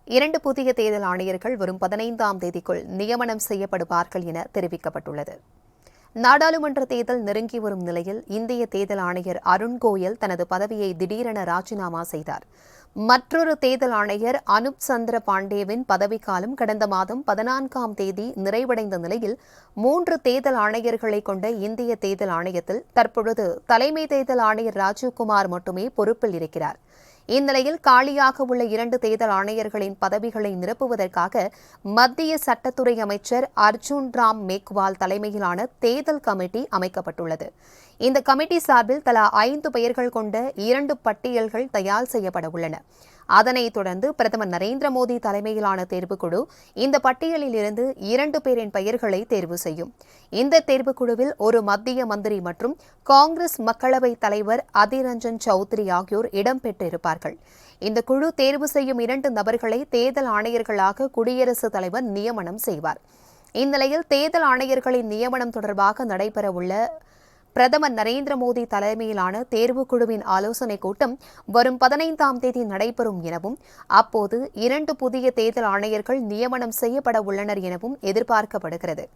2 புதிய தேர்தல் ஆணையர்கள் வரும் 15ஆம் தேதிக்குள் நியமனம் செய்யப்படுவார்கள் என தெரிவிக்கப்பட்டுள்ளது. நாடாளுமன்ற தேர்தல் நெருங்கி வரும் நிலையில் இந்திய தேர்தல் ஆணையர் அருண் கோயல் தனது பதவியை திடீரென ராஜினாமா செய்தார். மற்றொரு தேர்தல் ஆணையர் அனுப் சந்திர பாண்டேவின் பதவிக்காலம் கடந்த மாதம் 14ஆம் தேதி நிறைவடைந்த நிலையில் 3 தேர்தல் ஆணையர்களை கொண்ட இந்திய தேர்தல் ஆணையத்தில் தற்பொழுது தலைமை தேர்தல் ஆணையர் ராஜீவ்குமார் மட்டுமே பொறுப்பில் இருக்கிறார். இந்நிலையில் காலியாக உள்ள 2 தேர்தல் ஆணையர்களின் பதவிகளை நிரப்புவதற்காக மத்திய சட்டத்துறை அமைச்சர் அர்ஜுன் ராம் மேக்வால் தலைமையிலான தேர்தல் கமிட்டி அமைக்கப்பட்டுள்ளது. இந்த கமிட்டி சார்பில் தலா 5 பெயர்கள் கொண்ட 2 பட்டியல்கள் தயார் செய்யப்பட உள்ளன. அதனைத் தொடர்ந்து பிரதமர் நரேந்திர மோடி தலைமையிலான தேர்வுக்குழு இந்த பட்டியலில் இருந்து 2 பேரின் பெயர்களை தேர்வு செய்யும். இந்த தேர்வுக்குழுவில் ஒரு மத்திய மந்திரி மற்றும் காங்கிரஸ் மக்களவைத் தலைவர் அதிர் ரஞ்சன் சௌத்ரி ஆகியோர் இடம்பெற்றிருப்பார்கள். இந்த குழு தேர்வு செய்யும் 2 நபர்களை தேர்தல் ஆணையர்களாக குடியரசுத் தலைவர் நியமனம் செய்வார். இந்நிலையில் தேர்தல் ஆணையர்களின் நியமனம் தொடர்பாக நடைபெறவுள்ள பிரதமர் நரேந்திர மோடி தலைமையிலான தேர்வுக்குழுவின் ஆலோசனைக் கூட்டம் வரும் 15ஆம் தேதி நடைபெறும் எனவும் அப்போது 2 புதிய தேர்தல் ஆணையர்கள் நியமனம் செய்யப்பட உள்ளனர் எனவும் எதிர்பார்க்கப்படுகிறது.